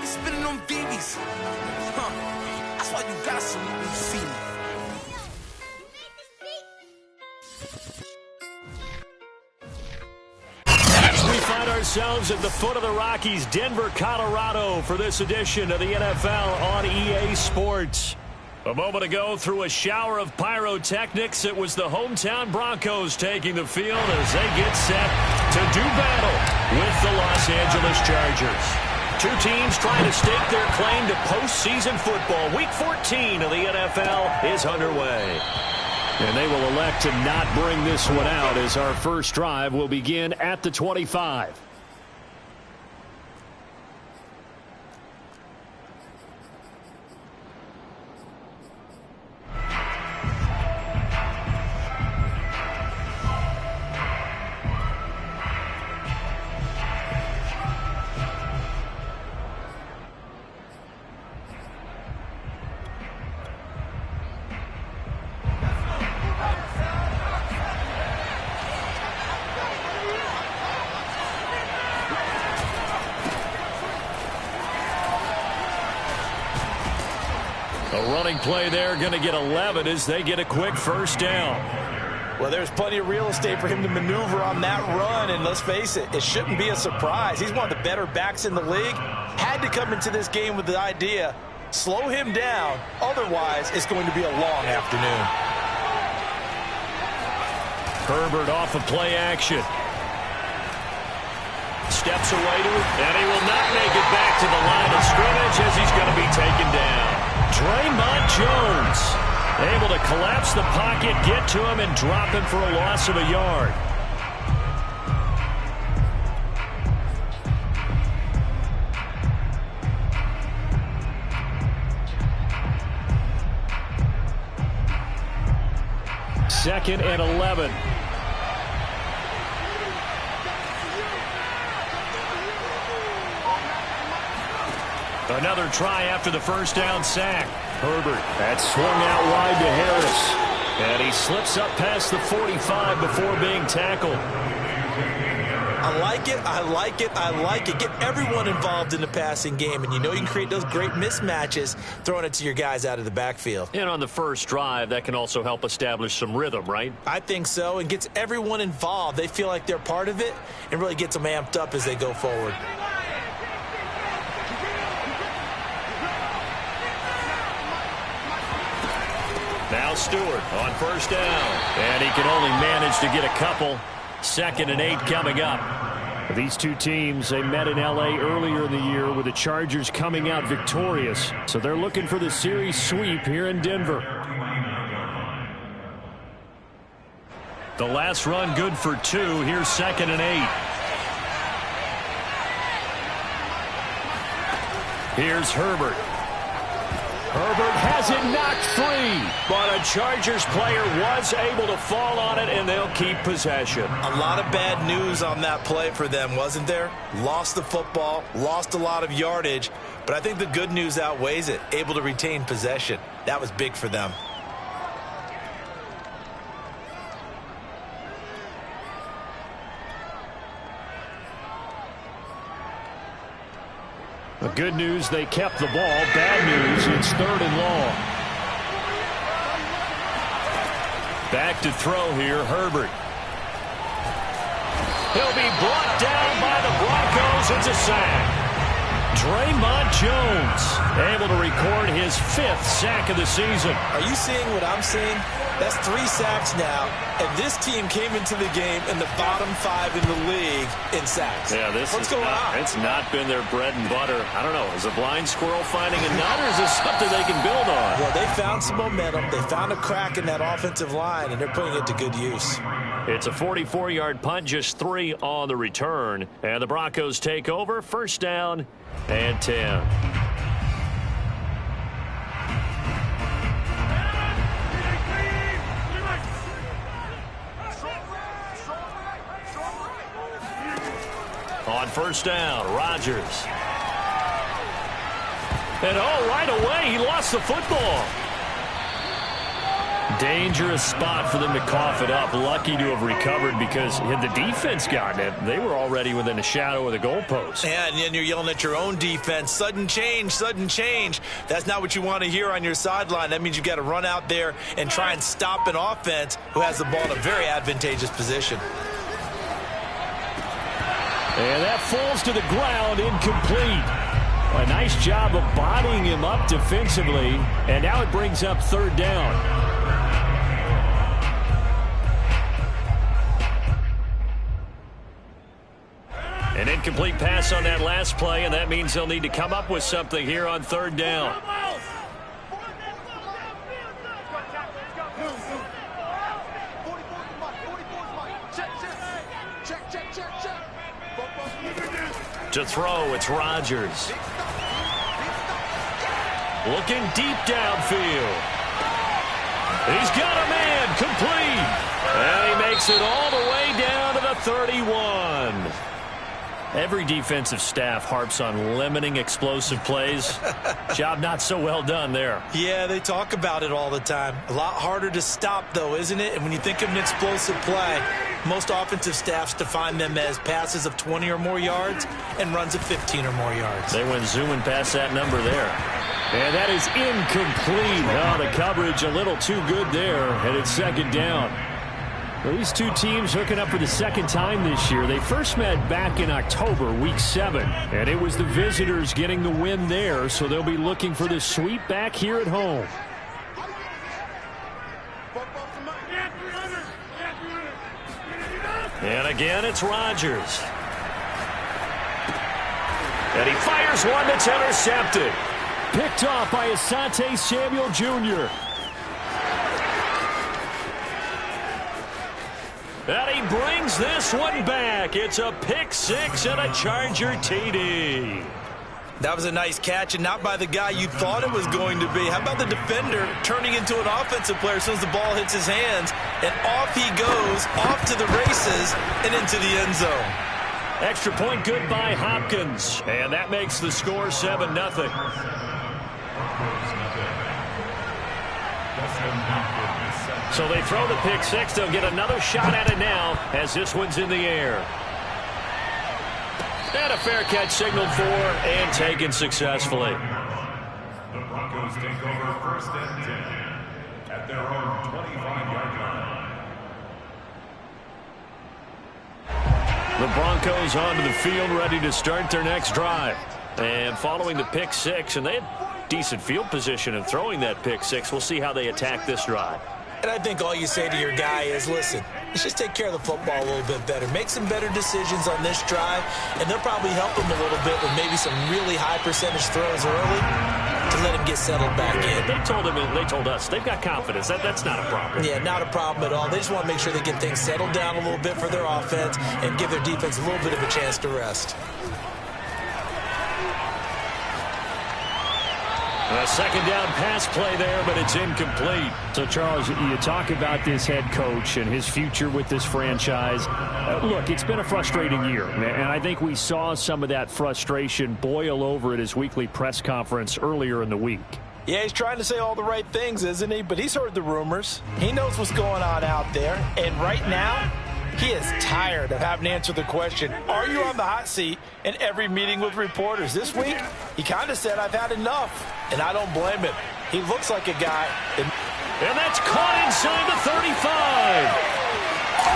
spinning on BBs. Huh. That's why you got some when you see me. We find ourselves at the foot of the Rockies, Denver, Colorado, for this edition of the NFL on EA Sports. A moment ago, through a shower of pyrotechnics, it was the hometown Broncos taking the field as they get set to do battle with the Los Angeles Chargers. Two teams trying to stake their claim to postseason football. Week 14 of the NFL is underway. And they will elect to not bring this one out as our first drive will begin at the 25. Play there, going to get 11 as they get a quick first down. Well, there's plenty of real estate for him to maneuver on that run, and let's face it, it shouldn't be a surprise. He's one of the better backs in the league. Had to come into this game with the idea, slow him down, otherwise it's going to be a long afternoon. Herbert off of play action. Steps away to it, and he will not make it back to the line of scrimmage as he's going to be taken down. Draymond Jones able to collapse the pocket, get to him, and drop him for a loss of a yard. Second and 11. Another try after the first down sack. Herbert, that swung out wide to Harris. And he slips up past the 45 before being tackled. I like it, I like it, I like it. Get everyone involved in the passing game, and you know you can create those great mismatches throwing it to your guys out of the backfield. And on the first drive, that can also help establish some rhythm, right? I think so, and gets everyone involved. They feel like they're part of it and really gets them amped up as they go forward. Now Stewart on first down. And he can only manage to get a couple. Second and 8 coming up. These two teams, they met in L.A. earlier in the year with the Chargers coming out victorious. So they're looking for the series sweep here in Denver. The last run good for 2. Here's second and 8. Here's Herbert. Herbert has it knocked free, but a Chargers player was able to fall on it, and they'll keep possession. A lot of bad news on that play for them, wasn't there? Lost the football, lost a lot of yardage, but I think the good news outweighs it. Able to retain possession. That was big for them. The good news, they kept the ball. Bad news, it's third and long. Back to throw here, Herbert. He'll be brought down by the Broncos. It's a sack. Draymond Jones able to record his 5th sack of the season. Are you seeing what I'm seeing? That's 3 sacks now, and this team came into the game in the bottom 5 in the league in sacks. Yeah, What's going on? It's not been their bread and butter. I don't know. Is a blind squirrel finding a nut, or is this something they can build on? Well, they found some momentum. They found a crack in that offensive line, and they're putting it to good use. It's a 44-yard punt, just 3 on the return. And the Broncos take over, first down and 10. On first down, Rodgers. And right away, he lost the football. Dangerous spot for them to cough it up. Lucky to have recovered, because had the defense gotten it, they were already within a shadow of the goalpost. Yeah, and then you're yelling at your own defense. Sudden change, sudden change. That's not what you want to hear on your sideline. That means you've got to run out there and try and stop an offense who has the ball in a very advantageous position. And that falls to the ground, incomplete. A nice job of bodying him up defensively, and now it brings up third down. An incomplete pass on that last play, and that means they'll need to come up with something here on third down. To throw, it's Rodgers. Looking deep downfield. He's got a man, complete. And he makes it all the way down to the 31. Every defensive staff harps on limiting explosive plays. Job not so well done there. Yeah, they talk about it all the time. A lot harder to stop, though, isn't it? And when you think of an explosive play, most offensive staffs define them as passes of 20 or more yards and runs of 15 or more yards. They went zooming past that number there. And that is incomplete. Oh, the coverage a little too good there, and it's second down. Well, these two teams hooking up for the second time this year. They first met back in October, week 7, and it was the visitors getting the win there, so they'll be looking for the sweep back here at home. And again, it's Rodgers. And he fires one that's intercepted. Picked off by Asante Samuel Jr. And he brings this one back. It's a pick six and a Charger TD. That was a nice catch, and not by the guy you thought it was going to be. How about the defender turning into an offensive player as soon as the ball hits his hands, and off he goes, off to the races, and into the end zone. Extra point good by Hopkins, and that makes the score 7-0. So they throw the pick six. They'll get another shot at it now as this one's in the air. And a fair catch signaled for and taken successfully. The Broncos take over first and 10 at their own 25-yard line. The Broncos onto the field, ready to start their next drive. And following the pick six, and they had decent field position in throwing that pick six. We'll see how they attack this drive. And I think all you say to your guy is, listen, let's just take care of the football a little bit better. Make some better decisions on this drive, and they'll probably help him a little bit with maybe some really high percentage throws early to let him get settled back in. They told us they've got confidence. That's not a problem. Yeah, not a problem at all. They just want to make sure they get things settled down a little bit for their offense and give their defense a little bit of a chance to rest. A second down pass play there, but it's incomplete. So, Charles, you talk about this head coach and his future with this franchise. Look, it's been a frustrating year, and I think we saw some of that frustration boil over at his weekly press conference earlier in the week. Yeah, he's trying to say all the right things, isn't he? But he's heard the rumors. He knows what's going on out there. And right now, he is tired of having to answer the question, are you on the hot seat in every meeting with reporters? This week, he kind of said, I've had enough. And I don't blame him. He looks like a guy. And that's caught inside the 35.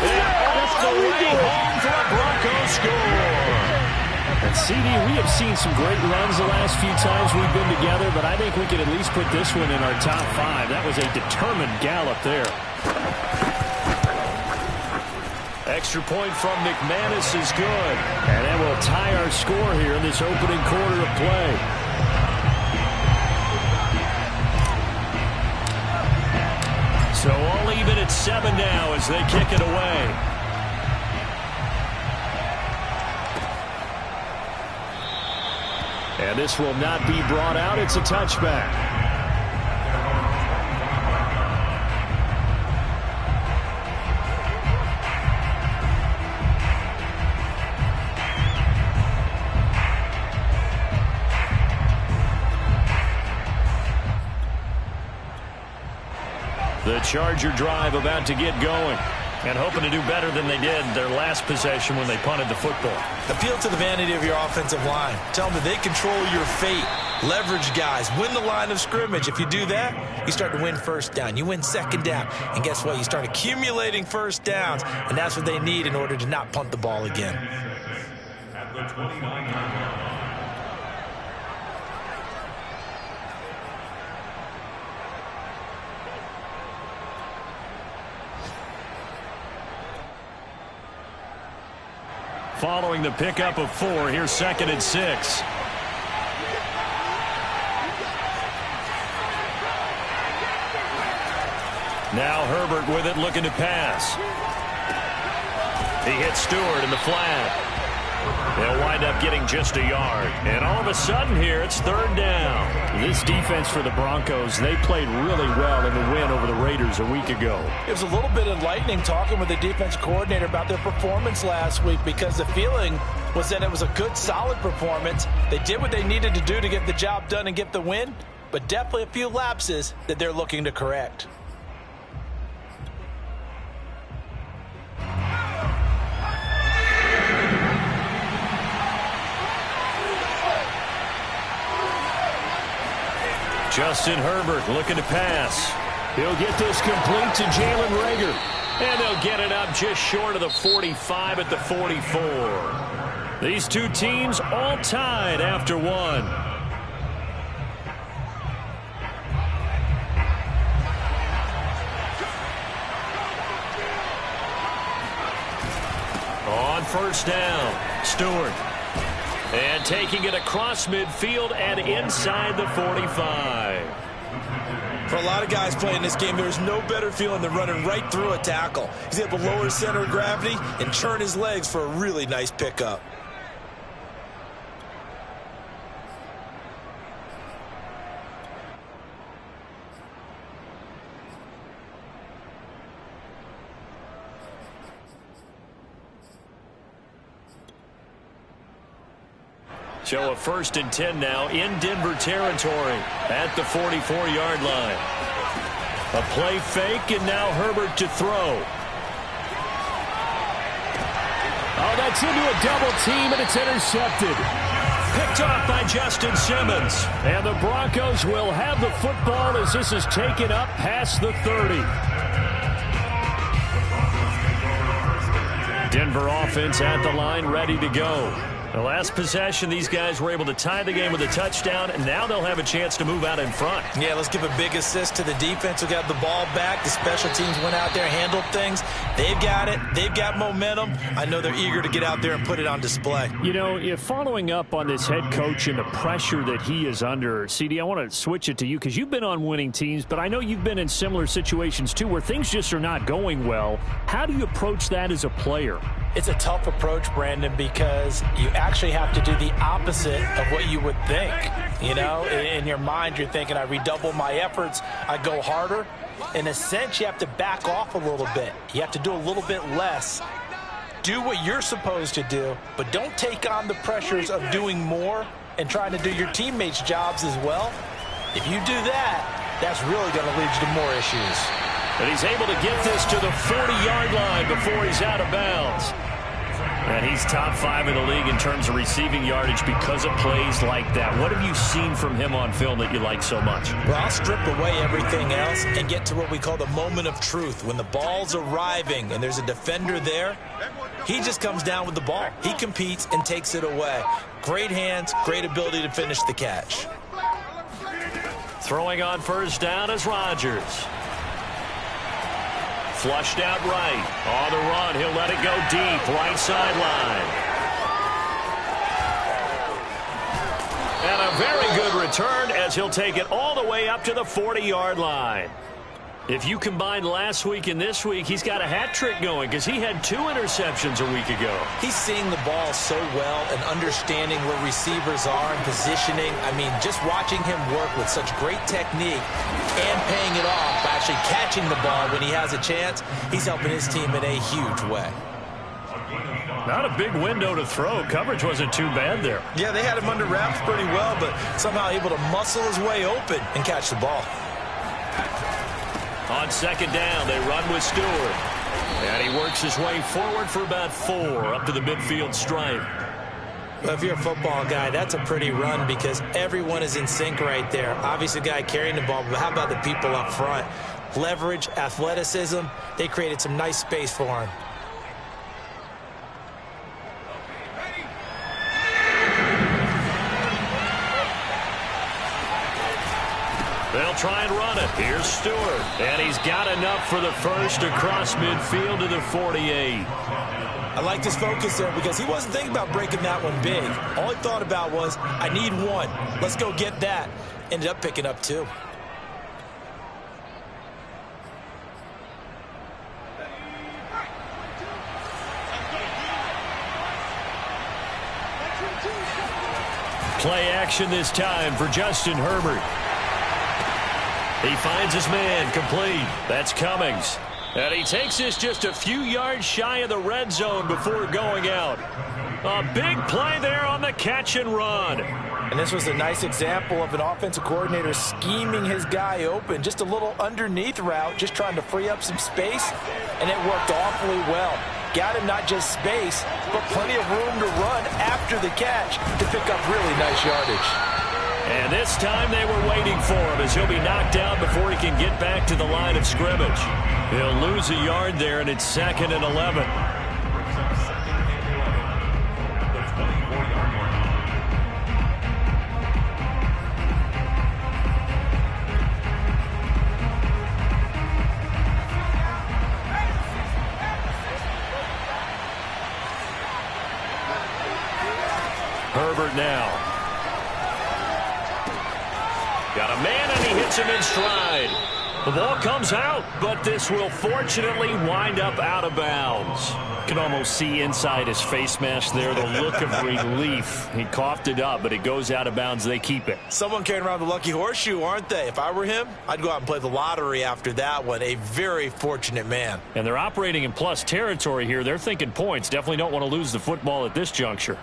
And off the way home for a Broncos score. And CD, we have seen some great runs the last few times we've been together, but I think we can at least put this one in our top 5. That was a determined gallop there. Extra point from McManus is good. And that will tie our score here in this opening quarter of play. So all even at 7 now as they kick it away. And this will not be brought out. It's a touchback. The Charger drive about to get going, and hoping to do better than they did their last possession when they punted the football. Appeal to the vanity of your offensive line. Tell them that they control your fate. Leverage guys. Win the line of scrimmage. If you do that, you start to win first down. You win second down. And guess what? You start accumulating first downs, and that's what they need in order to not punt the ball again. At the 29-yard line. Following the pickup of 4, here's 2nd and 6. Now Herbert with it, looking to pass. He hits Stewart in the flat. They'll wind up getting just a yard. And all of a sudden here, it's 3rd down. This defense for the Broncos, they played really well in the win over the Raiders a week ago. It was a little bit enlightening talking with the defense coordinator about their performance last week, because the feeling was that it was a good, solid performance. They did what they needed to do to get the job done and get the win, but definitely a few lapses that they're looking to correct. Justin Herbert looking to pass. He'll get this complete to Jalen Reagor. And they'll get it up just short of the 45 at the 44. These two teams all tied after 1. On 1st down, Stewart. And taking it across midfield and inside the 45. For a lot of guys playing this game, there's no better feeling than running right through a tackle. He's able to lower his center of gravity and churn his legs for a really nice pickup. So a 1st and 10 now in Denver territory at the 44-yard line. A play fake, and now Herbert to throw. Oh, that's into a double team, and it's intercepted. Picked off by Justin Simmons. And the Broncos will have the football as this is taken up past the 30. Denver offense at the line, ready to go. The last possession, these guys were able to tie the game with a touchdown, and now they'll have a chance to move out in front. Yeah, let's give a big assist to the defense who got the ball back. The special teams went out there, handled things. They've got it. They've got momentum. I know they're eager to get out there and put it on display. You know, following up on this head coach and the pressure that he is under, CD, I want to switch it to you because you've been on winning teams, but I know you've been in similar situations too where things just are not going well. How do you approach that as a player? It's a tough approach, Brandon, because you actually have to do the opposite of what you would think. You know, in your mind, you're thinking, I redouble my efforts, I go harder. In a sense, you have to back off a little bit. You have to do a little bit less. Do what you're supposed to do, but don't take on the pressures of doing more and trying to do your teammates' jobs as well. If you do that, that's really going to lead you to more issues. But he's able to get this to the 40-yard line before he's out of bounds. And he's top 5 in the league in terms of receiving yardage because of plays like that. What have you seen from him on film that you like so much? Well, I'll strip away everything else and get to what we call the moment of truth. When the ball's arriving and there's a defender there, he just comes down with the ball. He competes and takes it away. Great hands, great ability to finish the catch. Throwing on 1st down is Rodgers. Flushed out right. On the run, he'll let it go deep. Right sideline. And a very good return as he'll take it all the way up to the 40-yard line. If you combine last week and this week, he's got a hat trick going because he had 2 interceptions a week ago. He's seeing the ball so well and understanding where receivers are and positioning. I mean, just watching him work with such great technique and paying it off by actually catching the ball when he has a chance, he's helping his team in a huge way. Not a big window to throw. Coverage wasn't too bad there. Yeah, they had him under wraps pretty well, but somehow able to muscle his way open and catch the ball. On second down, they run with Stewart. And he works his way forward for about 4 up to the midfield stripe. Well, if you're a football guy, that's a pretty run because everyone is in sync right there. Obviously, the guy carrying the ball, but how about the people up front? Leverage, athleticism, they created some nice space for him. They'll try and run it. Here's Stewart. And he's got enough for the first across midfield to the 48. I liked his focus there because he wasn't thinking about breaking that one big. All he thought about was, I need one. Let's go get that. Ended up picking up 2. Play action this time for Justin Herbert. He finds his man complete. That's Cummings. And he takes this just a few yards shy of the red zone before going out. A big play there on the catch and run. And this was a nice example of an offensive coordinator scheming his guy open. Just a little underneath route, just trying to free up some space, and it worked awfully well. Got him not just space, but plenty of room to run after the catch to pick up really nice yardage. And this time they were waiting for him as he'll be knocked out before he can get back to the line of scrimmage. He'll lose a yard there, and it's 2nd and 11. Herbert now. Got a man, and he hits him in stride. The ball comes out, but this will fortunately wind up out of bounds. You can almost see inside his face mask there the look of relief. He coughed it up, but it goes out of bounds. They keep it. Someone carrying around the lucky horseshoe, aren't they? If I were him, I'd go out and play the lottery after that one. A very fortunate man. And they're operating in plus territory here. They're thinking points. Definitely don't want to lose the football at this juncture.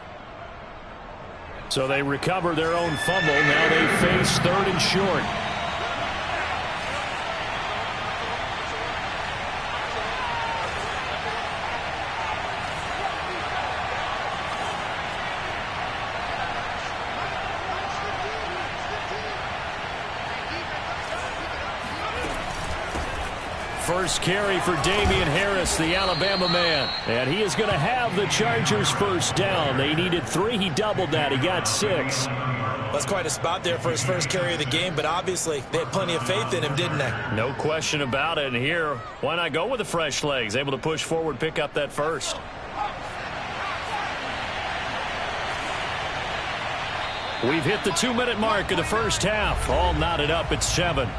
So they recover their own fumble. Now they face 3rd and short. First carry for Damian Harris, the Alabama man. And he is going to have the Chargers first down. They needed 3. He doubled that. He got 6. That's quite a spot there for his first carry of the game, but obviously they had plenty of faith in him, didn't they? No question about it. And here, why not go with the fresh legs? Able to push forward, pick up that first. We've hit the 2-minute mark of the first half. All knotted up at 7.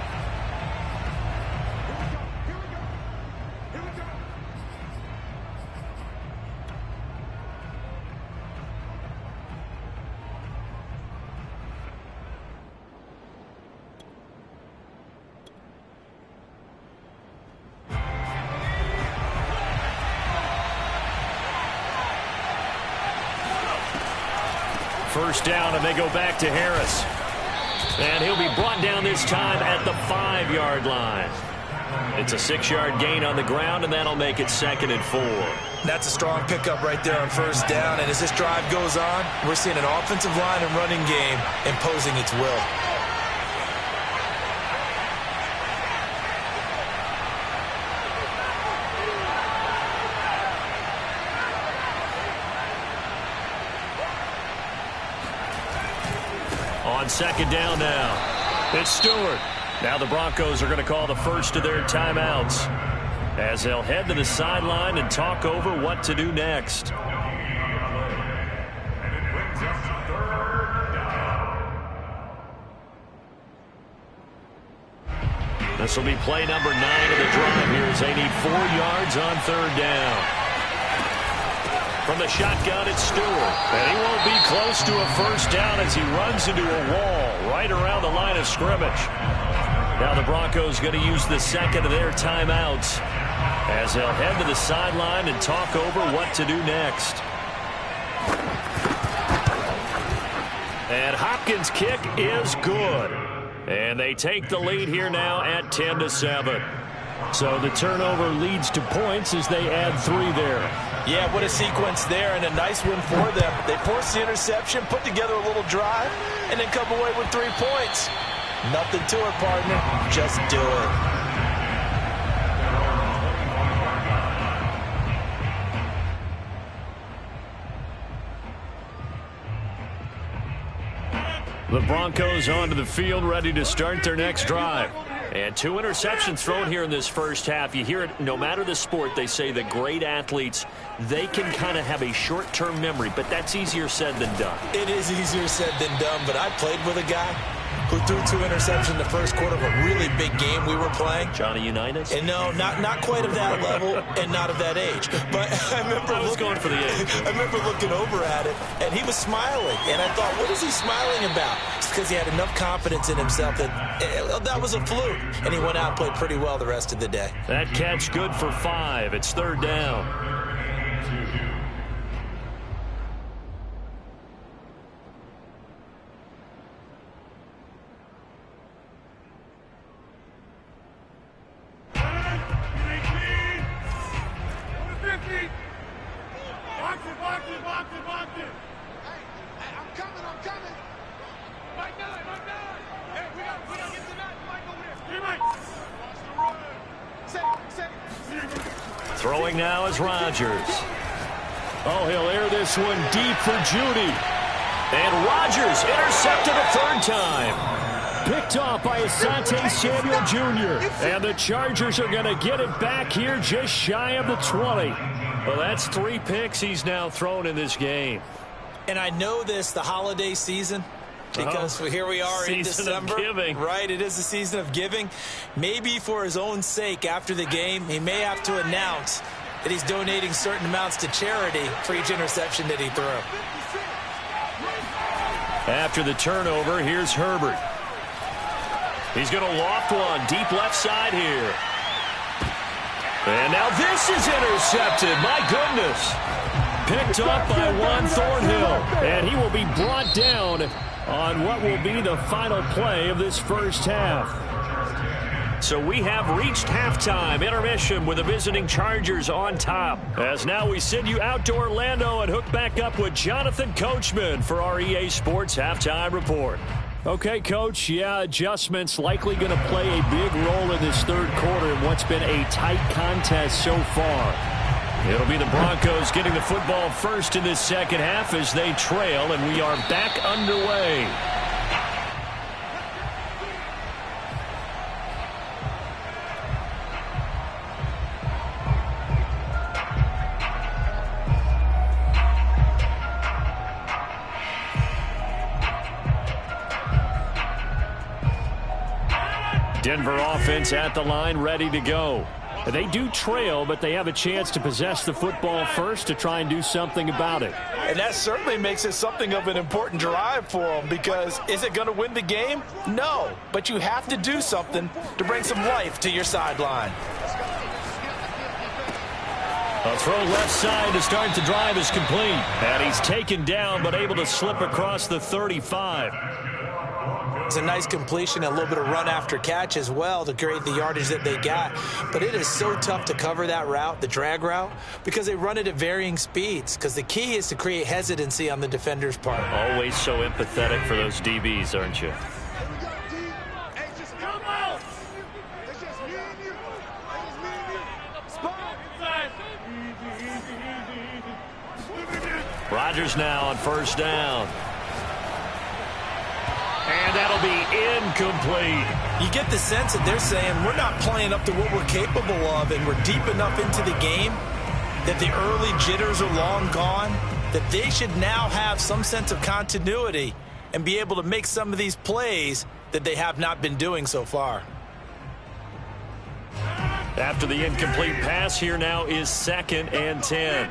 First down, and they go back to Harris. And he'll be brought down this time at the 5-yard line. It's a 6-yard gain on the ground, and that'll make it 2nd and 4. That's a strong pickup right there on first down, and as this drive goes on, we're seeing an offensive line and running game imposing its will. On second down now, it's Stewart. Now the Broncos are going to call the first of their timeouts as they'll head to the sideline and talk over what to do next. This will be play number 9 of the drive here as they need 4 yards on 3rd down. From the shotgun, it's Stewart. And he won't be close to a first down as he runs into a wall right around the line of scrimmage. Now the Broncos going to use the second of their timeouts as they'll head to the sideline and talk over what to do next. And Hopkins' kick is good. And they take the lead here now at 10-7. So the turnover leads to points as they add 3 there. Yeah, what a sequence there, and a nice win for them. They forced the interception, put together a little drive, and then come away with 3 points. Nothing to it, partner. Just do it. The Broncos onto the field, ready to start their next drive. And 2 interceptions thrown here in this first half. You hear it, no matter the sport, they say that great athletes, they can kind of have a short-term memory, but that's easier said than done. It is easier said than done, but I played with a guy who threw 2 interceptions in the first quarter of a really big game we were playing. Johnny Unitas? And no, not quite of that level and not of that age. But I remember going for the age. I remember looking over at it, and he was smiling. And I thought, what is he smiling about? It's because he had enough confidence in himself that was a fluke. And he went out and played pretty well the rest of the day. That catch good for 5. It's 3rd down. Throwing now is Rodgers. Oh, he'll air this one deep for Judy. And Rodgers intercepted a 3rd time. Picked off by Asante Samuel Jr. And the Chargers are going to get it back here just shy of the 20. Well, that's 3 picks he's now thrown in this game. And I know this, the holiday season, because here we are in December. Season of giving. Right, it is the season of giving. Maybe for his own sake after the game, he may have to announce that he's donating certain amounts to charity for each interception that he threw. After the turnover, here's Herbert. He's going to loft one deep left side here. And now this is intercepted. My goodness. Picked off by Juan Thornhill. And he will be brought down on what will be the final play of this first half. So we have reached halftime intermission with the visiting Chargers on top. As now we send you out to Orlando and hook back up with Jonathan Coachman for our EA Sports Halftime Report. Okay, Coach, yeah, adjustments likely going to play a big role in this 3rd quarter in what's been a tight contest so far. It'll be the Broncos getting the football first in this second half as they trail, and we are back underway. Denver offense at the line, ready to go. They do trail, but they have a chance to possess the football first to try and do something about it. And that certainly makes it something of an important drive for them, because is it going to win the game? No, but you have to do something to bring some life to your sideline. A throw left side to start the drive is complete. And he's taken down, but able to slip across the 35. It's a nice completion, a little bit of run after catch as well to create the yardage that they got. But it is so tough to cover that route, the drag route, because they run it at varying speeds. Because the key is to create hesitancy on the defender's part. Always so empathetic for those DBs, aren't you? Rodgers now on 1st down. And that'll be incomplete. You get the sense that they're saying we're not playing up to what we're capable of, and we're deep enough into the game that the early jitters are long gone, that they should now have some sense of continuity and be able to make some of these plays that they have not been doing so far. After the incomplete pass, here now is 2nd and 10.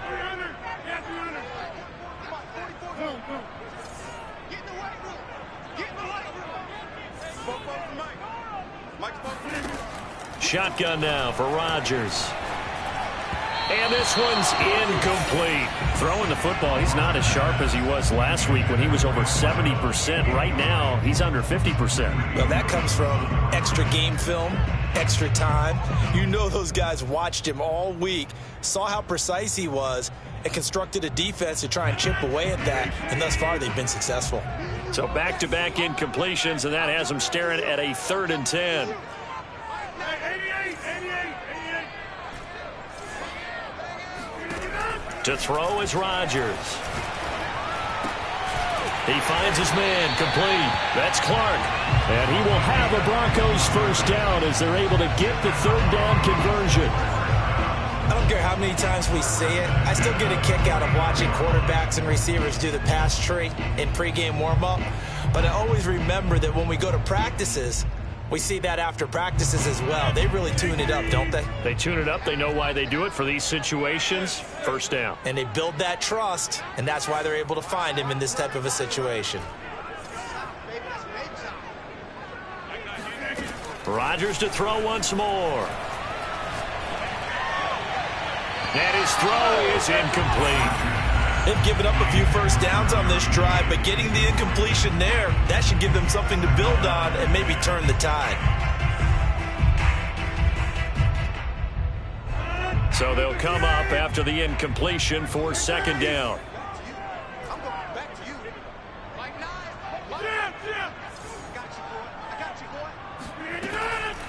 Shotgun now for Rodgers. And this one's incomplete. Throwing the football, he's not as sharp as he was last week when he was over 70%. Right now, he's under 50%. Well, that comes from extra game film, extra time. You know those guys watched him all week, saw how precise he was, and constructed a defense to try and chip away at that. And thus far, they've been successful. So back-to-back incompletions, and that has them staring at a 3rd and 10. To throw is Rodgers. He finds his man, complete. That's Clark. And he will have a Broncos first down as they're able to get the 3rd down conversion. I don't care how many times we see it. I still get a kick out of watching quarterbacks and receivers do the pass tree in pregame warm-up. But I always remember that when we go to practices, we see that after practices as well. They really tune it up, don't they? They tune it up. They know why they do it for these situations. First down. And they build that trust, and that's why they're able to find him in this type of a situation. Rodgers to throw once more. And his throw is incomplete. They've given up a few first downs on this drive, but getting the incompletion there, that should give them something to build on and maybe turn the tide. So they'll come up after the incompletion for 2nd down.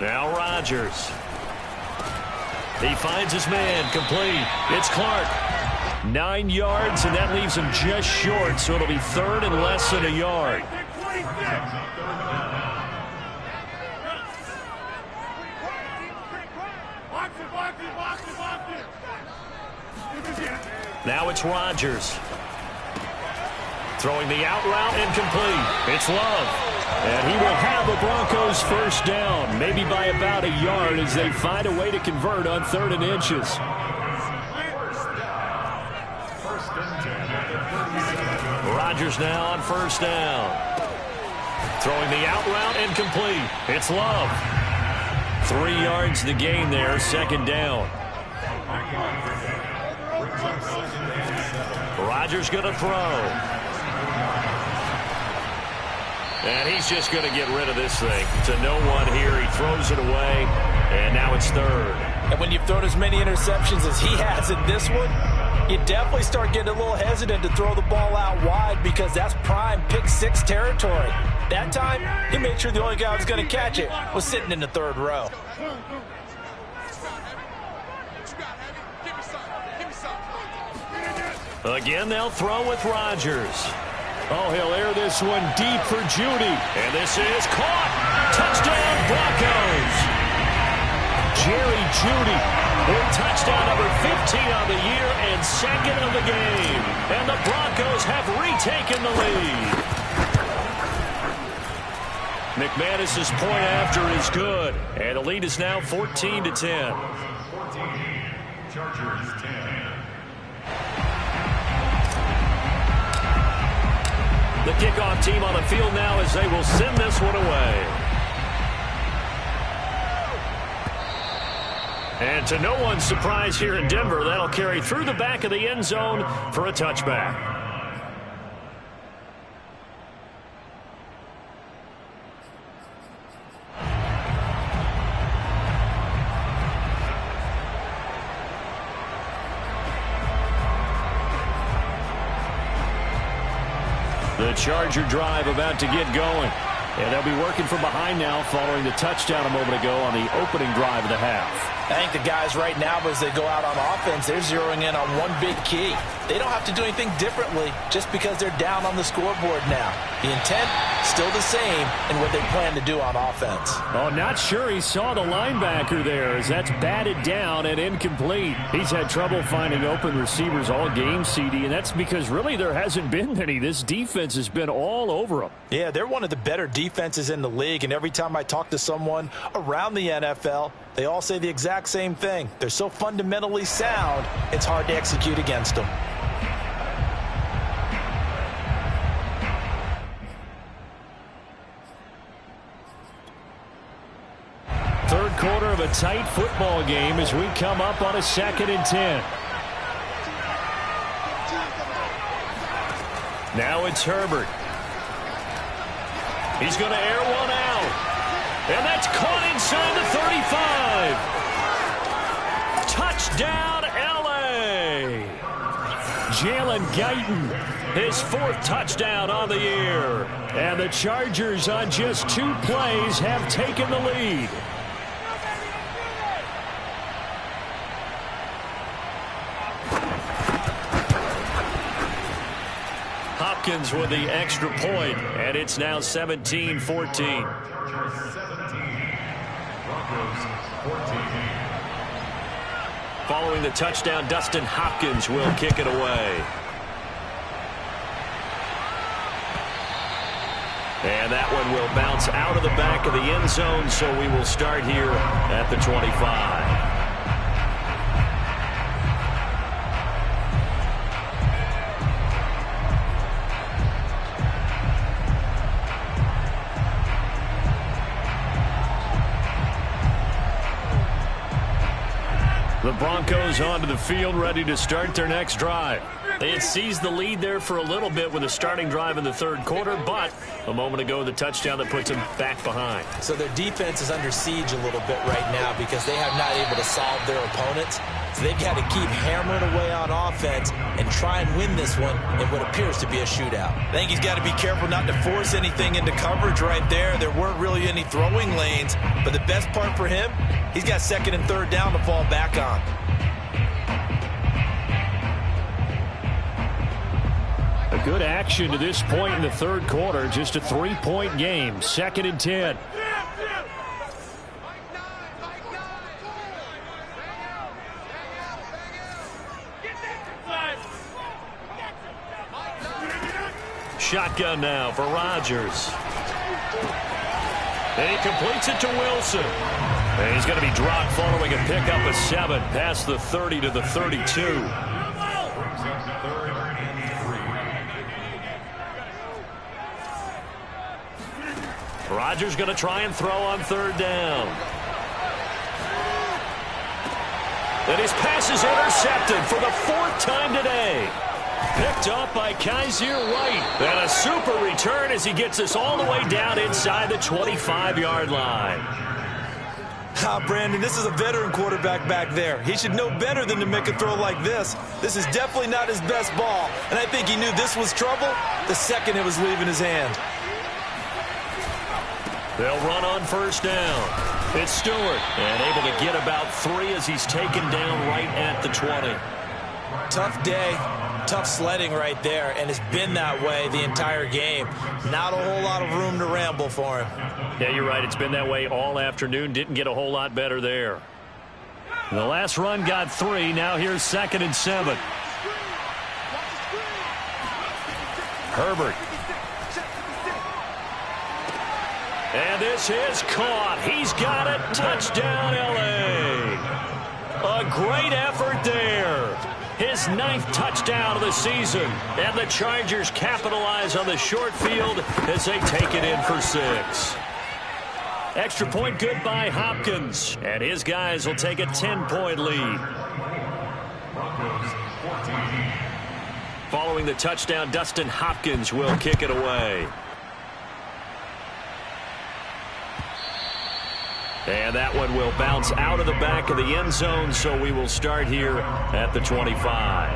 Now Rodgers. He finds his man, complete. It's Clark. 9 yards, and that leaves him just short, so it'll be 3rd and less than a yard. Now it's Rodgers. Throwing the out route, incomplete. It's Love. And he will have a Broncos first down, maybe by about a yard as they find a way to convert on 3rd and inches. Rodgers now on 1st down. Throwing the out route, incomplete. It's Love. 3 yards to gain there, 2nd down. Rodgers going to throw. And he's just going to get rid of this thing. To no one here. He throws it away, and now it's 3rd. And when you've thrown as many interceptions as he has in this one, you definitely start getting a little hesitant to throw the ball out wide because that's prime pick 6 territory. That time, he made sure the only guy who was going to catch it was sitting in the 3rd row. Again, they'll throw with Rodgers. Oh, he'll air this one deep for Judy. And this is caught. Touchdown, Broncos. Jerry Judy, with touchdown number 15 on the year and 2nd of the game. And the Broncos have retaken the lead. McManus's point after is good. And the lead is now 14-10. 14, Chargers 10. The kickoff team on the field now as they will send this one away. And to no one's surprise here in Denver, that'll carry through the back of the end zone for a touchback. The Charger drive about to get going. And they'll be working from behind now following the touchdown a moment ago on the opening drive of the half. I think the guys right now, as they go out on offense, they're zeroing in on one big key. They don't have to do anything differently just because they're down on the scoreboard now. The intent, still the same in what they plan to do on offense. Oh, not sure he saw the linebacker there as that's batted down and incomplete. He's had trouble finding open receivers all game, CD, and that's because really there hasn't been many. This defense has been all over them. Yeah, they're one of the better defenses in the league, and every time I talk to someone around the NFL, they all say the exact same thing. They're so fundamentally sound, it's hard to execute against them. quarter of a tight football game as we come up on a 2nd and 10. Now it's Herbert. He's going to air one out. And that's caught inside the 35. Touchdown, L.A. Jalen Guyton, his 4th touchdown on the year. And the Chargers on just 2 plays have taken the lead. Hopkins with the extra point, and it's now 17-14. Following the touchdown, Dustin Hopkins will kick it away. And that one will bounce out of the back of the end zone, so we will start here at the 25. The Broncos onto the field, ready to start their next drive. They had seized the lead there for a little bit with a starting drive in the 3rd quarter, but a moment ago, the touchdown that puts them back behind. So their defense is under siege a little bit right now because they have not able to solve their opponents. So they've got to keep hammering away on offense and try and win this one in what appears to be a shootout. I think he's got to be careful not to force anything into coverage right there. There weren't really any throwing lanes, but the best part for him, he's got 2nd and 3rd down to fall back on. A good action to this point in the 3rd quarter. Just a 3-point game. 2nd and 10. Shotgun now for Rodgers. And he completes it to Wilson. And he's going to be dropped following a pickup of 7 past the 30 to the 32. Rodgers going to try and throw on 3rd down. And his pass is intercepted for the 4th time today. Picked up by Kaiser White. And a super return as he gets us all the way down inside the 25-yard line. Brandon, this is a veteran quarterback back there. He should know better than to make a throw like this. This is definitely not his best ball. And I think he knew this was trouble the second it was leaving his hand. They'll run on 1st down. It's Stewart. And able to get about 3 as he's taken down right at the 20. Tough day, tough sledding right there, and it's been that way the entire game. Not a whole lot of room to ramble for him. Yeah, you're right. It's been that way all afternoon. Didn't get a whole lot better there. The last run got 3. Now here's 2nd and 7. Herbert. And this is caught. He's got it. Touchdown, L.A. A great effort there. His 9th touchdown of the season. And the Chargers capitalize on the short field as they take it in for 6. Extra point good by Hopkins. And his guys will take a 10-point lead. Following the touchdown, Dustin Hopkins will kick it away. And that one will bounce out of the back of the end zone, so we will start here at the 25.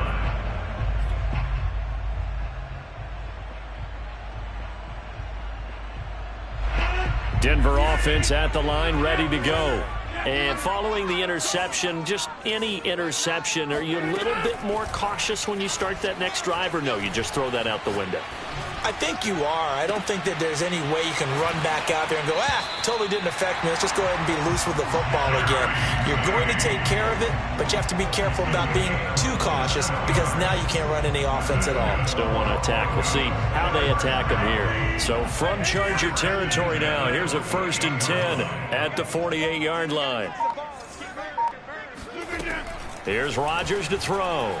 Denver offense at the line, ready to go. And following the interception, just any interception, are you a little bit more cautious when you start that next drive, or no, you just throw that out the window? I think you are. I don't think that there's any way you can run back out there and go, totally didn't affect me. Let's just go ahead and be loose with the football again. You're going to take care of it, but you have to be careful about being too cautious because now you can't run any offense at all. Still want to attack. We'll see how they attack them here. So from Charger territory now, here's a 1st and 10 at the 48-yard line. Here's Rodgers to throw.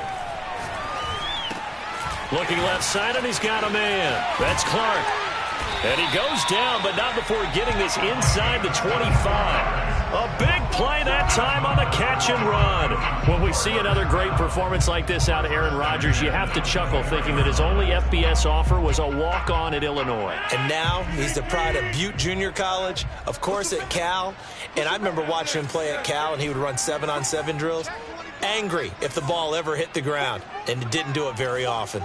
Looking left side, and he's got a man. That's Clark. And he goes down, but not before getting this inside the 25. A big play that time on the catch and run. When we see another great performance like this out of Aaron Rodgers, you have to chuckle thinking that his only FBS offer was a walk-on at Illinois. And now he's the pride of Butte Junior College, of course at Cal. And I remember watching him play at Cal, and he would run 7-on-7 drills. Angry if the ball ever hit the ground, and it didn't do it very often.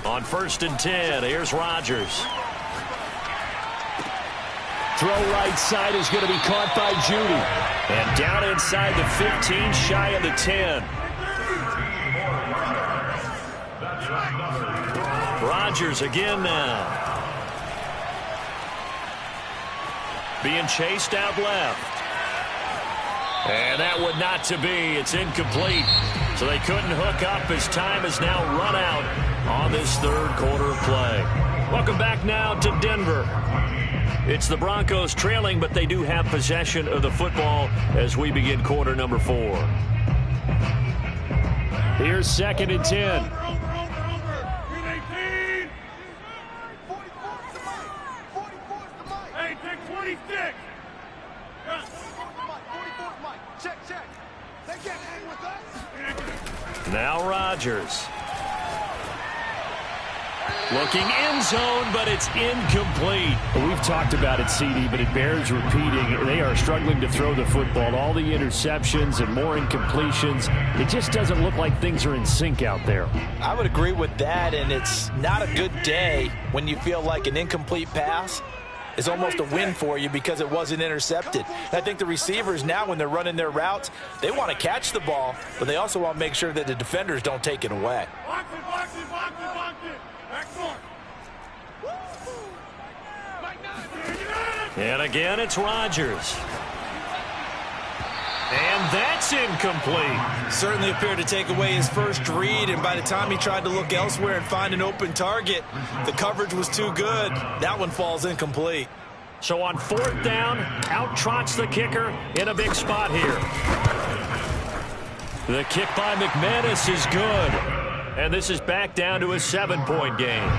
On 1st and 10, here's Rodgers. Throw right side is going to be caught by Judy. And down inside the 15, shy of the 10. Rodgers again now. Being chased out left. And that would not to be. It's incomplete. So they couldn't hook up as time has now run out on this third quarter of play. Welcome back now to Denver. It's the Broncos trailing, but they do have possession of the football as we begin quarter number 4. Here's 2nd and 10. Hey, take 26. Now Rodgers. Looking end zone, but it's incomplete. We've talked about it, CD, but it bears repeating. They are struggling to throw the football. All the interceptions and more incompletions. It just doesn't look like things are in sync out there. I would agree with that, and it's not a good day when you feel like an incomplete pass is almost a win for you because it wasn't intercepted. And I think the receivers now, when they're running their routes, they want to catch the ball, but they also want to make sure that the defenders don't take it away. Box it, box it, box it, box it. Excellent. And again, it's Rodgers. And that's incomplete. Certainly appeared to take away his first read, and by the time he tried to look elsewhere and find an open target, the coverage was too good. That one falls incomplete. So on 4th down, out trots the kicker in a big spot here. The kick by McManus is good. And this is back down to a 7-point game.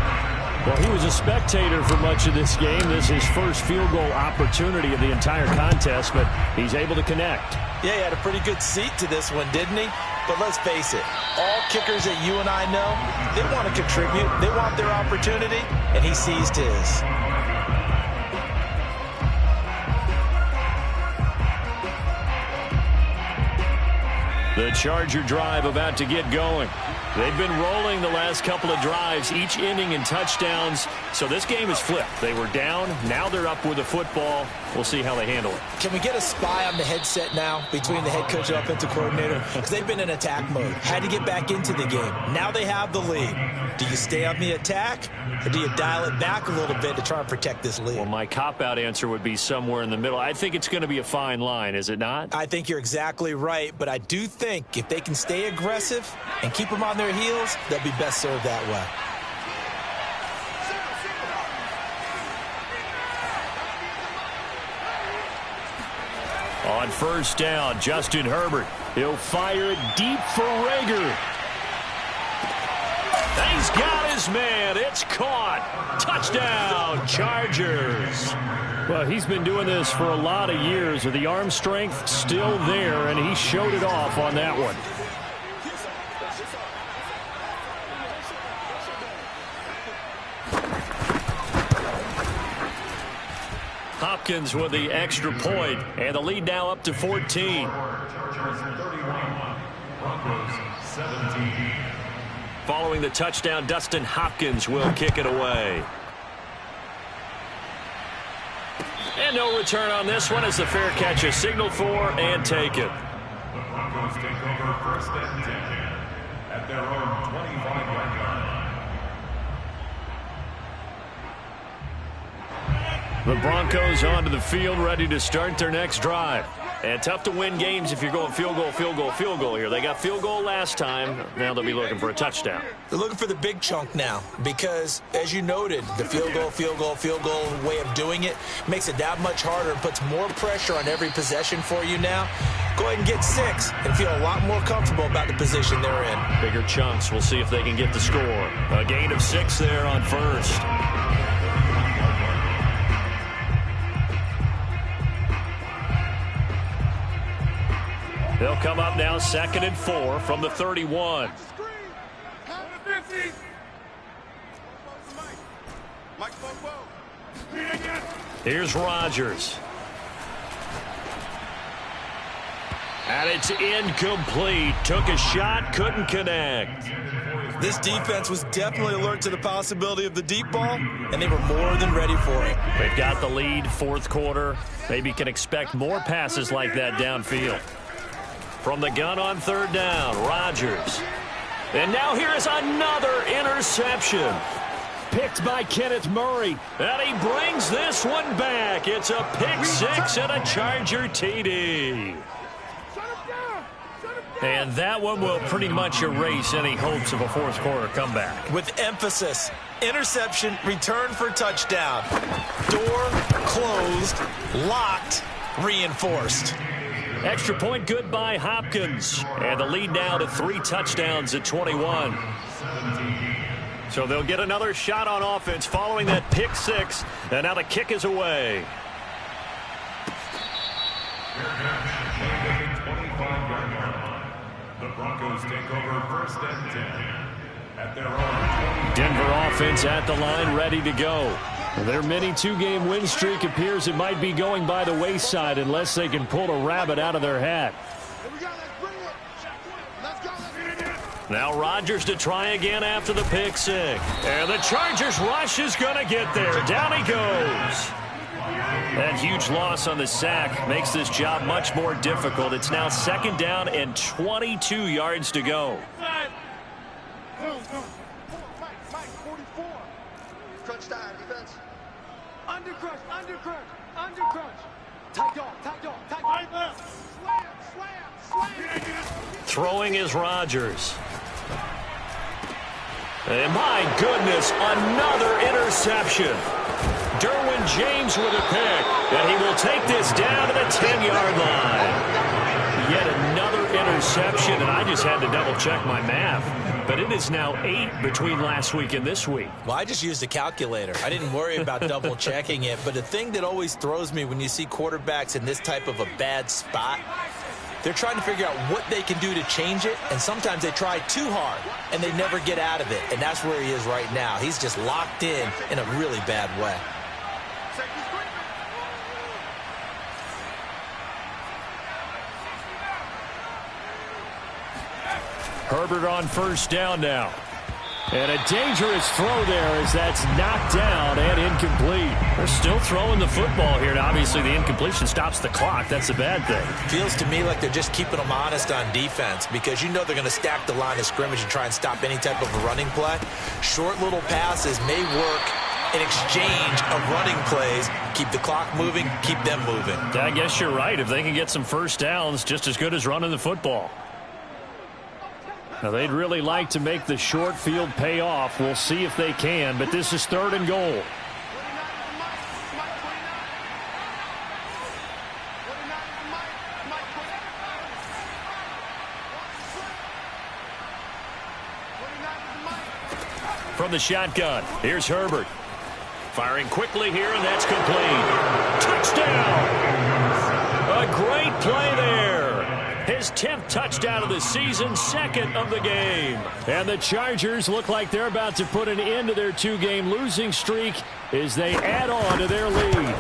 Well, he was a spectator for much of this game. This is his first field goal opportunity of the entire contest, but he's able to connect. Yeah, he had a pretty good seat to this one, didn't he? But let's face it, all kickers that you and I know, they want to contribute. They want their opportunity, and he seized his. The Charger drive about to get going. They've been rolling the last couple of drives, each ending in touchdowns. So this game is flipped. They were down. Now they're up with the football. We'll see how they handle it. Can we get a spy on the headset now between the head coach and offensive coordinator? Because they've been in attack mode. Had to get back into the game. Now they have the lead. Do you stay on the attack, or do you dial it back a little bit to try and protect this lead? Well, my cop-out answer would be somewhere in the middle. I think it's going to be a fine line, is it not? I think you're exactly right, but I do think if they can stay aggressive and keep them on their heels, they'll be best served that way. On 1st down, Justin Herbert. He'll fire it deep for Rager. He's got his man. It's caught. Touchdown, Chargers. Well, he's been doing this for a lot of years with the arm strength still there, and he showed it off on that one. Hopkins with the extra point, and the lead now up to 14. Chargers 31, Broncos 17. Following the touchdown, Dustin Hopkins will kick it away. And no return on this one as the fair catch is signaled for and taken. The Broncos take over 1st and 10 at their own 25-yard line. The Broncos onto the field, ready to start their next drive. And tough to win games if you're going field goal, field goal, field goal here. They got field goal last time. Now they'll be looking for a touchdown. They're looking for the big chunk now because, as you noted, the field goal way of doing it makes it that much harder and puts more pressure on every possession for you now. Go ahead and get 6 and feel a lot more comfortable about the position they're in. Bigger chunks. We'll see if they can get the score. A gain of 6 there on 1st. come up now 2nd and 4 from the 31. Here's Rodgers. And it's incomplete. Took a shot, couldn't connect. This defense was definitely alert to the possibility of the deep ball, and they were more than ready for it. They've got the lead, 4th quarter. Maybe can expect more passes like that downfield. From the gun on 3rd down, Rodgers. And now here is another interception. Picked by Kenneth Murray. And he brings this one back. It's a pick 6 and a Charger TD. And that one will pretty much erase any hopes of a 4th quarter comeback. With emphasis, interception, return for touchdown. Door closed, locked, reinforced. Extra point good by Hopkins. And the lead now to 3 touchdowns at 21. So they'll get another shot on offense following that pick 6. And now the kick is away. The Broncos take over 1st and 10 at their own 20. Denver offense at the line, ready to go. Their mini 2-game win streak appears it might be going by the wayside unless they can pull a rabbit out of their hat. Now Rodgers to try again after the pick 6. And the Chargers rush is going to get there. Down he goes. That huge loss on the sack makes this job much more difficult. It's now 2nd down and 22 yards to go. Crunch time, defense. Under crunch. Tight dog. Slam. Throwing is Rodgers. And my goodness, another interception. Derwin James with a pick, and he will take this down to the 10-yard line. Yet another interception, and I just had to double-check my math. But it is now 8 between last week and this week. Well, I just used a calculator. I didn't worry about double-checking it. But the thing that always throws me when you see quarterbacks in this type of a bad spot, they're trying to figure out what they can do to change it, and sometimes they try too hard, and they never get out of it. And that's where he is right now. He's just locked in a really bad way. Herbert on 1st down now. And a dangerous throw there as that's knocked down and incomplete. They're still throwing the football here, and obviously the incompletion stops the clock. That's a bad thing. Feels to me like they're just keeping them honest on defense because you know they're going to stack the line of scrimmage and try and stop any type of a running play. Short little passes may work in exchange of running plays. Keep the clock moving, keep them moving. I guess you're right. If they can get some 1st downs, just as good as running the football. Now, they'd really like to make the short field pay off. We'll see if they can, but this is 3rd and goal. From the shotgun, here's Herbert. Firing quickly here, and that's complete. Touchdown! A great play there. His 10th touchdown of the season, 2nd of the game. And the Chargers look like they're about to put an end to their 2-game losing streak as they add on to their lead.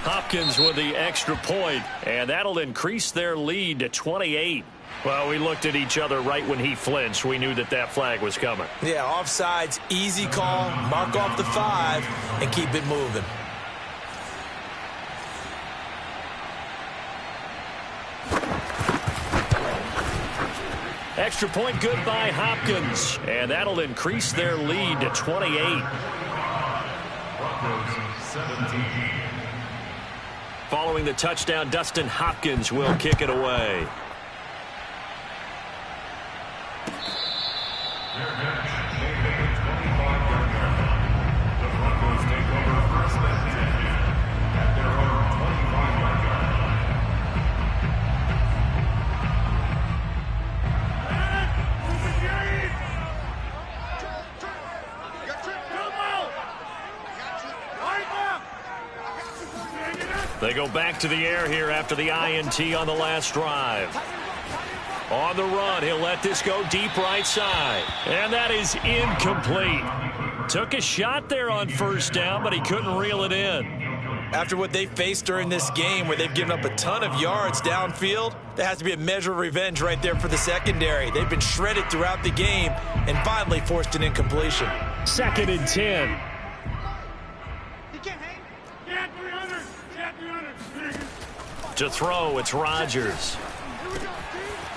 Hopkins with the extra point, and that'll increase their lead to 28. Well, we looked at each other right when he flinched. We knew that that flag was coming. Yeah, offsides, easy call, mark off the 5, and keep it moving. Extra point good by Hopkins, and that'll increase their lead to 28. Broncos 17. Following the touchdown, Dustin Hopkins will kick it away. Their bench may make a 25-yard line. The Broncos take over 1st and 10 at their own 25-yard line. They go back to the air here after the INT on the last drive. On the run, he'll let this go deep right side. And that is incomplete. Took a shot there on first down, but he couldn't reel it in. After what they faced during this game where they've given up a ton of yards downfield, there has to be a measure of revenge right there for the secondary. They've been shredded throughout the game and finally forced an incompletion. 2nd and 10. To throw, it's Rodgers.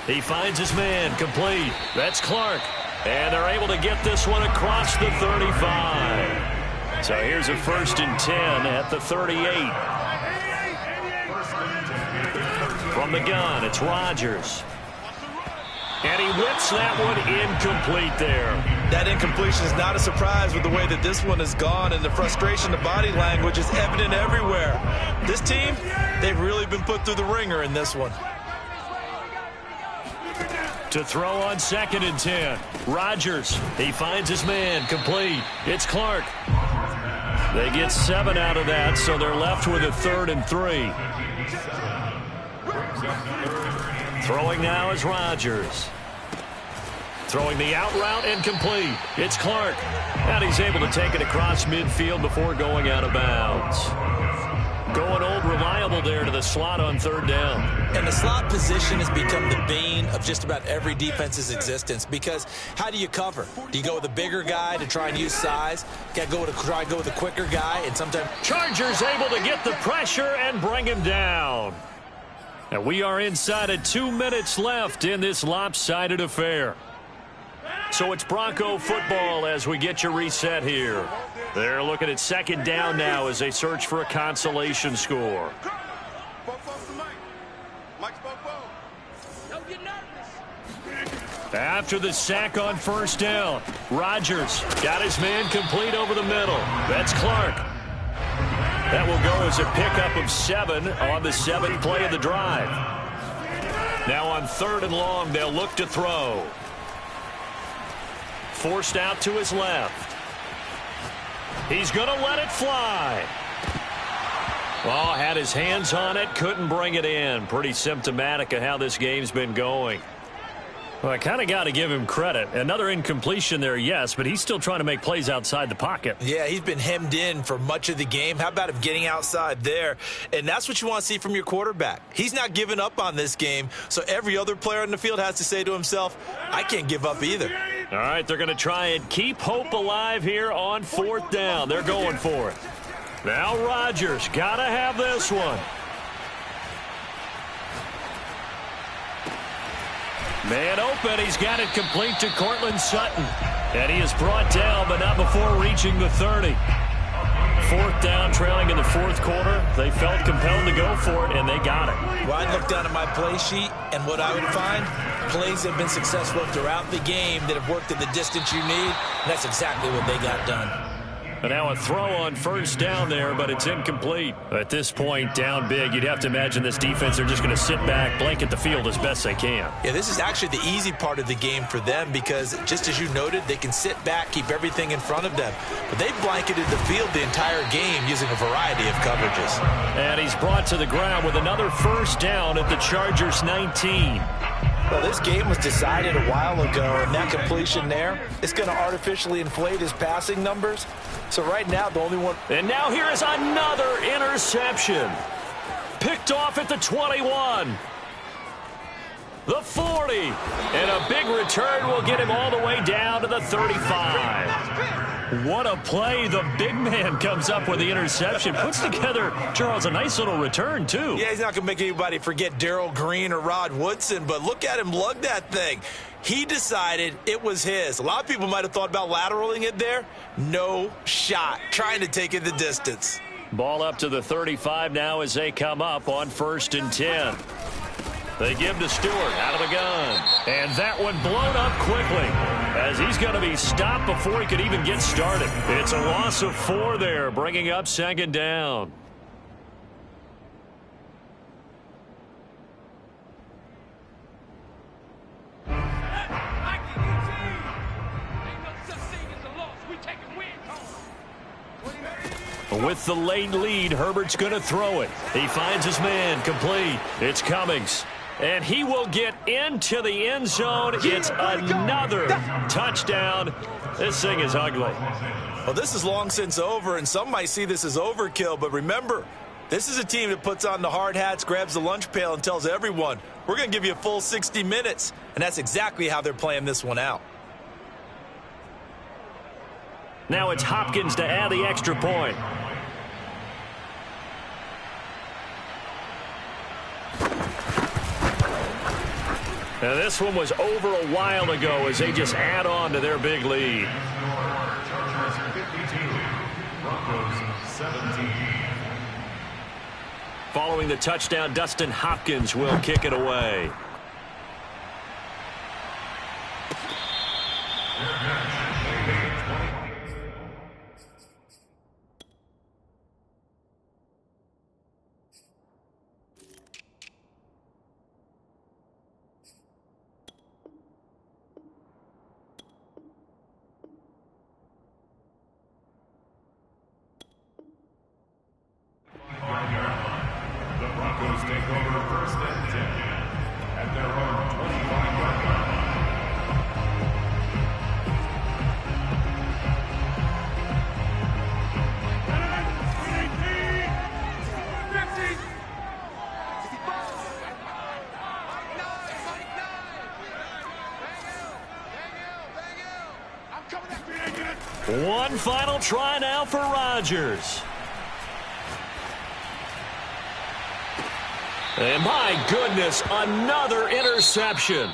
He finds his man, complete. That's Clark. And they're able to get this one across the 35. So here's a 1st and 10 at the 38. From the gun, it's Rodgers. And he whips that one incomplete there. That incompletion is not a surprise with the way that this one has gone, and the frustration, the body language is evident everywhere. This team, they've really been put through the ringer in this one. To throw on 2nd and 10. Rodgers, he finds his man, complete. It's Clark. They get 7 out of that, so they're left with a 3rd and 3. Throwing now is Rodgers. Throwing the out route incomplete. It's Clark. And he's able to take it across midfield before going out of bounds. Going old reliable there to the slot on 3rd down. And the slot position has become the bane of just about every defense's existence, because how do you cover? Do you go with a bigger guy to try and use size? Got to try and go with a quicker guy, and sometimes Chargers able to get the pressure and bring him down. And we are inside of 2 minutes left in this lopsided affair. So it's Bronco football as we get you reset here. They're looking at 2nd down now as they search for a consolation score. After the sack on 1st down, Rodgers got his man complete over the middle. That's Clark. That will go as a pickup of 7 on the 7th play of the drive. Now on 3rd and long, they'll look to throw. Forced out to his left. He's going to let it fly. Well, had his hands on it, couldn't bring it in. Pretty symptomatic of how this game's been going. Well, I kind of got to give him credit. Another incompletion there, yes, but he's still trying to make plays outside the pocket. Yeah, he's been hemmed in for much of the game. How about him getting outside there? And that's what you want to see from your quarterback. He's not giving up on this game, so every other player in the field has to say to himself, I can't give up either. All right, they're going to try and keep hope alive here on 4th down. They're going for it. Now Rodgers, got to have this one. Man open, he's got it complete to Cortland Sutton. And he is brought down, but not before reaching the 30. 4th down, trailing in the 4th quarter. They felt compelled to go for it, and they got it. Well, I'd look down at my play sheet, and what I would find, plays have been successful throughout the game that have worked at the distance you need, and that's exactly what they got done. And now a throw on 1st down there, but it's incomplete. At this point, down big, you'd have to imagine this defense, they're just going to sit back, blanket the field as best they can. Yeah, this is actually the easy part of the game for them because, just as you noted, they can sit back, keep everything in front of them. But they've blanketed the field the entire game using a variety of coverages. And he's brought to the ground with another 1st down at the Chargers 19. Well, this game was decided a while ago, and that completion there is going to artificially inflate his passing numbers. So right now, the only one... And now here is another interception. Picked off at the 21. The 40. And a big return will get him all the way down to the 35. What a play. The big man comes up with the interception. Puts together, Charles, a nice little return, too. Yeah, he's not going to make anybody forget Darrell Green or Rod Woodson, but look at him lug that thing. He decided it was his. A lot of people might have thought about lateraling it there. No shot. Trying to take it the distance. Ball up to the 35 now as they come up on 1st and 10. They give to Stewart out of the gun. And that one blown up quickly as he's going to be stopped before he could even get started. It's a loss of 4 there, bringing up 2nd down. With the late lead, Herbert's going to throw it. He finds his man, complete. It's Cummings. And he will get into the end zone. It's another touchdown. This thing is ugly. Well, this is long since over, and some might see this as overkill. But remember, this is a team that puts on the hard hats, grabs the lunch pail, and tells everyone, we're going to give you a full 60 minutes. And that's exactly how they're playing this one out. Now it's Hopkins to add the extra point. Now this one was over a while ago as they just add on to their big lead. Chargers 52, Broncos 17. Following the touchdown, Dustin Hopkins will kick it away. The Broncos take over first and 10 at their own 25-yard line. One final try now for Rodgers. And my goodness, another interception.